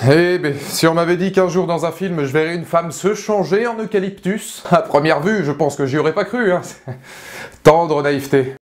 Eh ben, si on m'avait dit qu'un jour dans un film je verrais une femme se changer en eucalyptus, à première vue, je pense que j'y aurais pas cru, hein. Tendre naïveté.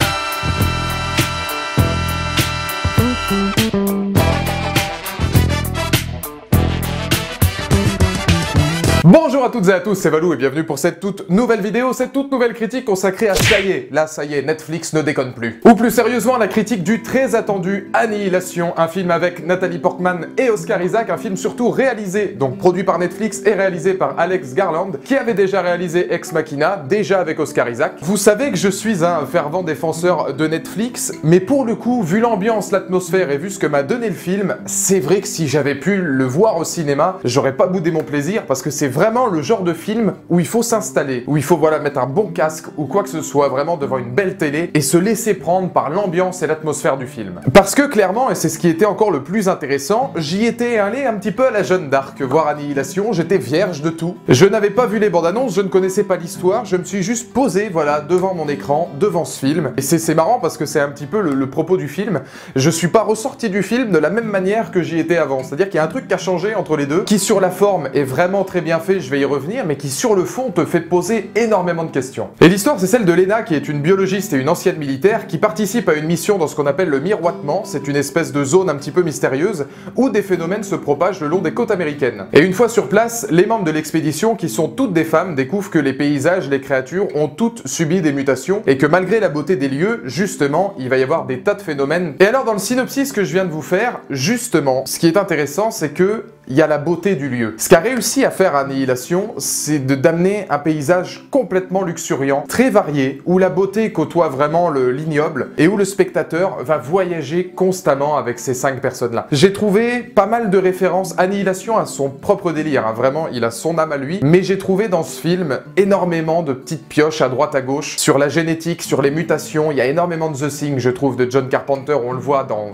Bonjour à toutes et à tous, c'est Valou et bienvenue pour cette toute nouvelle vidéo, cette toute nouvelle critique consacrée à ça y est, Netflix ne déconne plus. Ou plus sérieusement, la critique du très attendu Annihilation, un film avec Nathalie Portman et Oscar Isaac, un film surtout réalisé, donc produit par Netflix et réalisé par Alex Garland, qui avait déjà réalisé Ex Machina, déjà avec Oscar Isaac. Vous savez que je suis un fervent défenseur de Netflix, mais pour le coup, vu l'ambiance, l'atmosphère et vu ce que m'a donné le film, c'est vrai que si j'avais pu le voir au cinéma, j'aurais pas boudé mon plaisir parce que c'est vraiment le genre de film où il faut s'installer, où il faut mettre un bon casque ou quoi que ce soit vraiment devant une belle télé et se laisser prendre par l'ambiance et l'atmosphère du film. Parce que clairement, et c'est ce qui était encore le plus intéressant, j'y étais allé un petit peu à la Jeanne d'Arc voir Annihilation, j'étais vierge de tout. Je n'avais pas vu les bandes annonces, je ne connaissais pas l'histoire, je me suis juste posé, devant mon écran, devant ce film. Et c'est marrant parce que c'est un petit peu le propos du film. Je suis pas ressorti du film de la même manière que j'y étais avant. C'est-à-dire qu'il y a un truc qui a changé entre les deux, qui sur la forme est vraiment très bien fait, je vais y revenir, mais qui sur le fond te fait poser énormément de questions. Et l'histoire, c'est celle de Lena, qui est une biologiste et une ancienne militaire, qui participe à une mission dans ce qu'on appelle le miroitement, c'est une espèce de zone un petit peu mystérieuse, où des phénomènes se propagent le long des côtes américaines. Et une fois sur place, les membres de l'expédition, qui sont toutes des femmes, découvrent que les paysages, les créatures ont toutes subi des mutations, et que malgré la beauté des lieux, justement, il va y avoir des tas de phénomènes. Et alors dans le synopsis que je viens de vous faire, justement, ce qui est intéressant, c'est que il y a la beauté du lieu. Ce qu'a réussi à faire Annihilation, c'est d'amener un paysage complètement luxuriant, très varié, où la beauté côtoie vraiment l'ignoble, et où le spectateur va voyager constamment avec ces 5 personnes-là. J'ai trouvé pas mal de références. Annihilation a son propre délire, hein, vraiment, il a son âme à lui, mais j'ai trouvé dans ce film énormément de petites pioches à droite à gauche, sur la génétique, sur les mutations. Il y a énormément de The Thing, je trouve, de John Carpenter, on le voit dans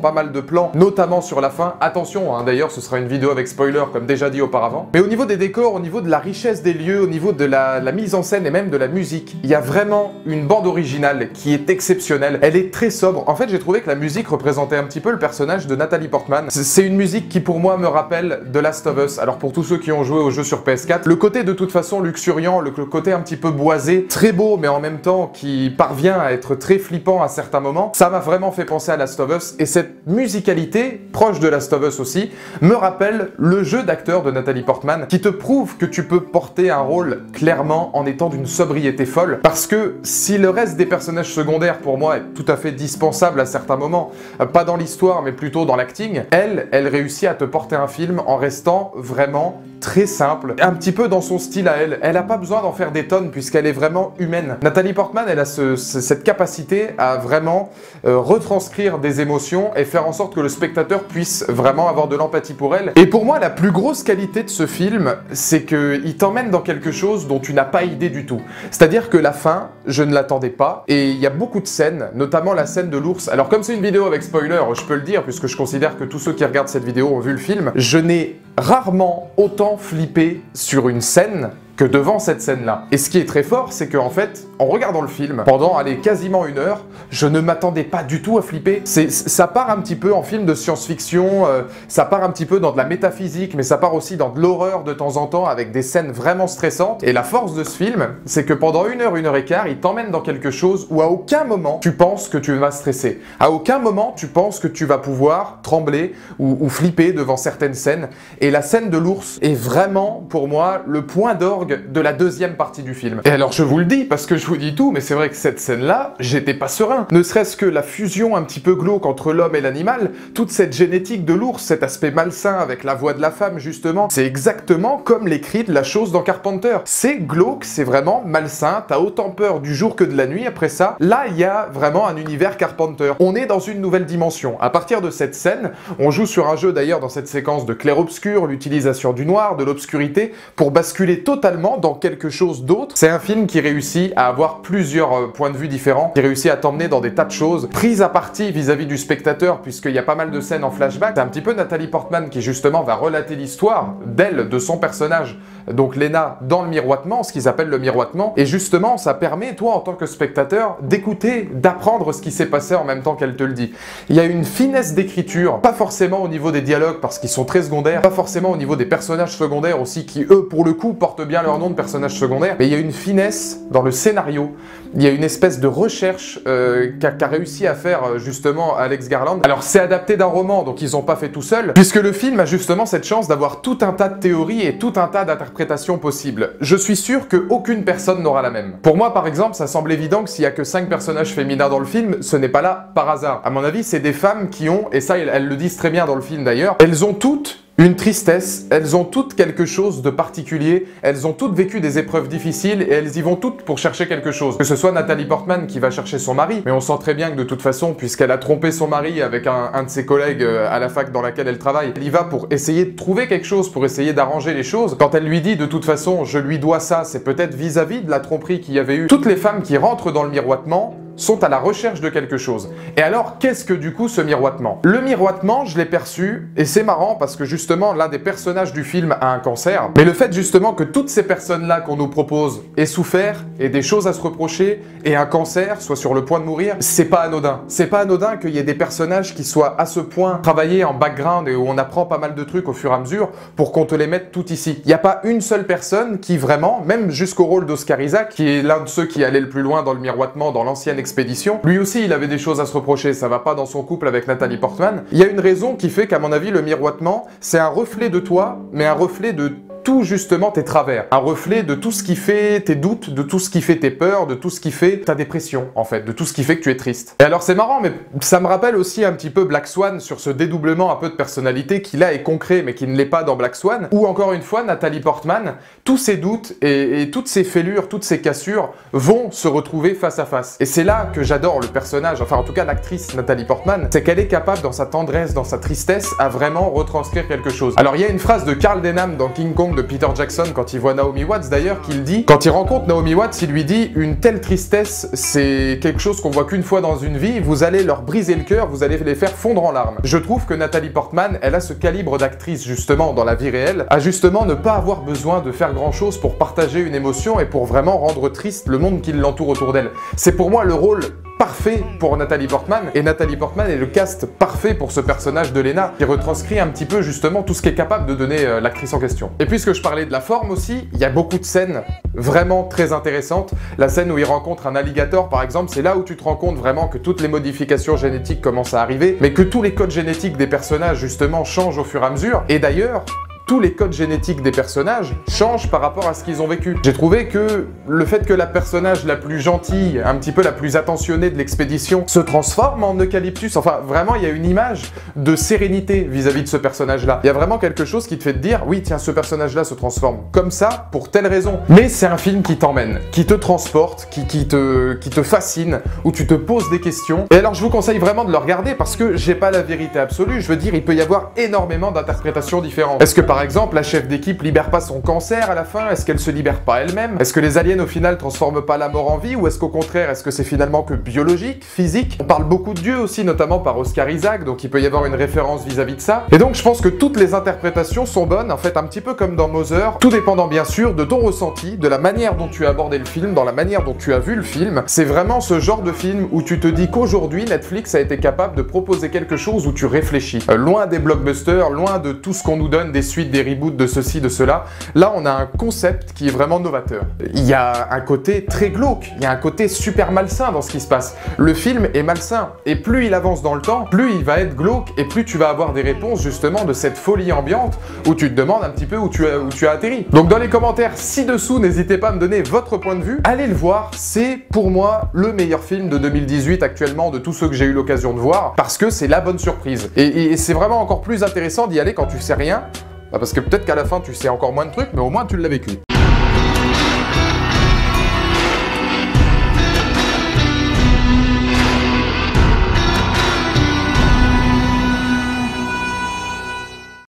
pas mal de plans, notamment sur la fin. Attention, hein, d'ailleurs, ce sera une vidéo avec spoiler, comme déjà dit auparavant. Mais au niveau des décors, au niveau de la richesse des lieux, au niveau de la mise en scène et même de la musique, il y a vraiment une bande originale qui est exceptionnelle. Elle est très sobre. En fait, j'ai trouvé que la musique représentait un petit peu le personnage de Nathalie Portman. C'est une musique qui, pour moi, me rappelle The Last of Us. Alors, pour tous ceux qui ont joué au jeu sur PS4, le côté de toute façon luxuriant, le côté un petit peu boisé, très beau, mais en même temps qui parvient à être très flippant à certains moments, ça m'a vraiment fait penser à Last of Us. Et cette musicalité, proche de Last of Us aussi, me rappelle le jeu d'acteur de Nathalie Portman, qui te prouve que tu peux porter un rôle clairement en étant d'une sobriété folle. Parce que si le reste des personnages secondaires, pour moi, est tout à fait dispensable à certains moments, pas dans l'histoire, mais plutôt dans l'acting, elle réussit à te porter un film en restant vraiment très simple, un petit peu dans son style à elle. Elle n'a pas besoin d'en faire des tonnes puisqu'elle est vraiment humaine. Nathalie Portman, elle a cette capacité à vraiment retranscrire des émotions et faire en sorte que le spectateur puisse vraiment avoir de l'empathie pour elle. Et pour moi, la plus grosse qualité de ce film, c'est qu'il t'emmène dans quelque chose dont tu n'as pas idée du tout. C'est-à-dire que la fin, je ne l'attendais pas, et il y a beaucoup de scènes, notamment la scène de l'ours. Alors comme c'est une vidéo avec spoiler, je peux le dire puisque je considère que tous ceux qui regardent cette vidéo ont vu le film, je n'ai rarement autant flippé sur une scène que devant cette scène-là. Et ce qui est très fort, c'est qu'en fait, en regardant le film, pendant, quasiment 1 heure, je ne m'attendais pas du tout à flipper. Ça part un petit peu en film de science-fiction, ça part un petit peu dans de la métaphysique, mais ça part aussi dans de l'horreur de temps en temps, avec des scènes vraiment stressantes. Et la force de ce film, c'est que pendant 1 heure, 1 heure et quart, il t'emmène dans quelque chose où à aucun moment, tu penses que tu vas stresser. À aucun moment, tu penses que tu vas pouvoir trembler ou flipper devant certaines scènes. Et la scène de l'ours est vraiment, pour moi, le point d'orgue de la deuxième partie du film. Et alors je vous le dis, parce que je vous dis tout, mais c'est vrai que cette scène-là, j'étais pas serein. Ne serait-ce que la fusion un petit peu glauque entre l'homme et l'animal, toute cette génétique de l'ours, cet aspect malsain avec la voix de la femme justement, c'est exactement comme l'écrit de la chose dans Carpenter. C'est glauque, c'est vraiment malsain, t'as autant peur du jour que de la nuit après ça. Là, il y a vraiment un univers Carpenter. On est dans une nouvelle dimension. À partir de cette scène, on joue sur un jeu d'ailleurs dans cette séquence de clair-obscur, l'utilisation du noir, de l'obscurité, pour basculer totalement totalement dans quelque chose d'autre. C'est un film qui réussit à avoir plusieurs points de vue différents, qui réussit à t'emmener dans des tas de choses, prises à partie vis-à-vis du spectateur, puisqu'il y a pas mal de scènes en flashback. C'est un petit peu Nathalie Portman qui justement va relater l'histoire d'elle, de son personnage, donc Lena, dans le miroitement, ce qu'ils appellent le miroitement, et justement ça permet, toi en tant que spectateur, d'écouter, d'apprendre ce qui s'est passé en même temps qu'elle te le dit. Il y a une finesse d'écriture, pas forcément au niveau des dialogues parce qu'ils sont très secondaires, pas forcément au niveau des personnages secondaires aussi qui eux pour le coup portent bien leur nom de personnages secondaires, mais il y a une finesse dans le scénario, il y a une espèce de recherche qu'a réussi à faire justement Alex Garland. Alors c'est adapté d'un roman, donc ils n'ont pas fait tout seul, puisque le film a justement cette chance d'avoir tout un tas de théories et tout un tas d'interprétations possibles. Je suis sûr qu'aucune personne n'aura la même. Pour moi par exemple, ça semble évident que s'il y a que 5 personnages féminins dans le film, ce n'est pas là par hasard. À mon avis, c'est des femmes qui ont, et ça elles le disent très bien dans le film d'ailleurs, elles ont toutes une tristesse, elles ont toutes quelque chose de particulier, elles ont toutes vécu des épreuves difficiles et elles y vont toutes pour chercher quelque chose. Que ce soit Nathalie Portman qui va chercher son mari, mais on sent très bien que de toute façon, puisqu'elle a trompé son mari avec un de ses collègues à la fac dans laquelle elle travaille, elle y va pour essayer de trouver quelque chose, pour essayer d'arranger les choses. Quand elle lui dit de toute façon, je lui dois ça, c'est peut-être vis-à-vis de la tromperie qu'il y avait eu. Toutes les femmes qui rentrent dans le miroitement sont à la recherche de quelque chose. Et alors, qu'est-ce que du coup ce miroitement? Le miroitement, je l'ai perçu, et c'est marrant parce que justement, l'un des personnages du film a un cancer, mais le fait justement que toutes ces personnes-là qu'on nous propose aient souffert, aient des choses à se reprocher, et un cancer, soit sur le point de mourir, c'est pas anodin. C'est pas anodin qu'il y ait des personnages qui soient à ce point travaillés en background et où on apprend pas mal de trucs au fur et à mesure pour qu'on te les mette tout ici. Il n'y a pas une seule personne qui vraiment, même jusqu'au rôle d'Oscar Isaac, qui est l'un de ceux qui allait le plus loin dans le miroitement dans l'ancienne expédition, lui aussi il avait des choses à se reprocher, ça va pas dans son couple avec Nathalie Portman. Il y a une raison qui fait qu'à mon avis le miroitement c'est un reflet de toi, mais un reflet de tout justement tes travers, un reflet de tout ce qui fait tes doutes, de tout ce qui fait tes peurs, de tout ce qui fait ta dépression en fait, de tout ce qui fait que tu es triste. Et alors c'est marrant, mais ça me rappelle aussi un petit peu Black Swan sur ce dédoublement un peu de personnalité qui là est concret mais qui ne l'est pas dans Black Swan, où encore une fois Nathalie Portman, tous ses doutes et toutes ses fêlures, toutes ses cassures vont se retrouver face à face. Et c'est là que j'adore le personnage, enfin en tout cas l'actrice Nathalie Portman, c'est qu'elle est capable dans sa tendresse, dans sa tristesse, à vraiment retranscrire quelque chose. Alors il y a une phrase de Carl Denham dans King Kong de Peter Jackson quand il voit Naomi Watts d'ailleurs, qu'il dit, quand il rencontre Naomi Watts, il lui dit « Une telle tristesse, c'est quelque chose qu'on voit qu'une fois dans une vie, vous allez leur briser le cœur, vous allez les faire fondre en larmes. » Je trouve que Nathalie Portman, elle a ce calibre d'actrice justement dans la vie réelle, à justement ne pas avoir besoin de faire grand chose pour partager une émotion et pour vraiment rendre triste le monde qui l'entoure autour d'elle. C'est pour moi le rôle parfait pour Nathalie Portman, et Nathalie Portman est le cast parfait pour ce personnage de Lena, qui retranscrit un petit peu justement tout ce qu'est capable de donner l'actrice en question. Et puisque je parlais de la forme aussi, il y a beaucoup de scènes vraiment très intéressantes. La scène où il rencontre un alligator par exemple, c'est là où tu te rends compte vraiment que toutes les modifications génétiques commencent à arriver, mais que tous les codes génétiques des personnages justement changent au fur et à mesure, et d'ailleurs, tous les codes génétiques des personnages changent par rapport à ce qu'ils ont vécu. J'ai trouvé que le fait que la personnage la plus gentille, un petit peu la plus attentionnée de l'expédition, se transforme en eucalyptus, enfin vraiment il y a une image de sérénité vis-à-vis de ce personnage-là. Il y a vraiment quelque chose qui te fait te dire, oui tiens ce personnage-là se transforme comme ça pour telle raison. Mais c'est un film qui t'emmène, qui te transporte, qui te fascine, où tu te poses des questions. Et alors je vous conseille vraiment de le regarder parce que j'ai pas la vérité absolue, je veux dire il peut y avoir énormément d'interprétations différentes. Est-ce que par exemple, la chef d'équipe libère pas son cancer à la fin? Est-ce qu'elle se libère pas elle-même? Est-ce que les aliens au final transforment pas la mort en vie? Ou est-ce qu'au contraire, est-ce que c'est finalement que biologique, physique? On parle beaucoup de Dieu aussi, notamment par Oscar Isaac, donc il peut y avoir une référence vis-à-vis de ça. Et donc je pense que toutes les interprétations sont bonnes, en fait un petit peu comme dans Mother, tout dépendant bien sûr de ton ressenti, de la manière dont tu as abordé le film, dans la manière dont tu as vu le film. C'est vraiment ce genre de film où tu te dis qu'aujourd'hui Netflix a été capable de proposer quelque chose où tu réfléchis. Loin des blockbusters, loin de tout ce qu'on nous donne, des suites, des reboots, de ceci, de cela. Là, on a un concept qui est vraiment novateur. Il y a un côté très glauque, il y a un côté super malsain dans ce qui se passe. Le film est malsain, et plus il avance dans le temps, plus il va être glauque, et plus tu vas avoir des réponses justement de cette folie ambiante où tu te demandes un petit peu où tu as atterri. Donc dans les commentaires ci-dessous, n'hésitez pas à me donner votre point de vue. Allez le voir, c'est pour moi le meilleur film de 2018 actuellement de tous ceux que j'ai eu l'occasion de voir, parce que c'est la bonne surprise. Et c'est vraiment encore plus intéressant d'y aller quand tu sais rien, parce que peut-être qu'à la fin tu sais encore moins de trucs, mais au moins tu l'as vécu.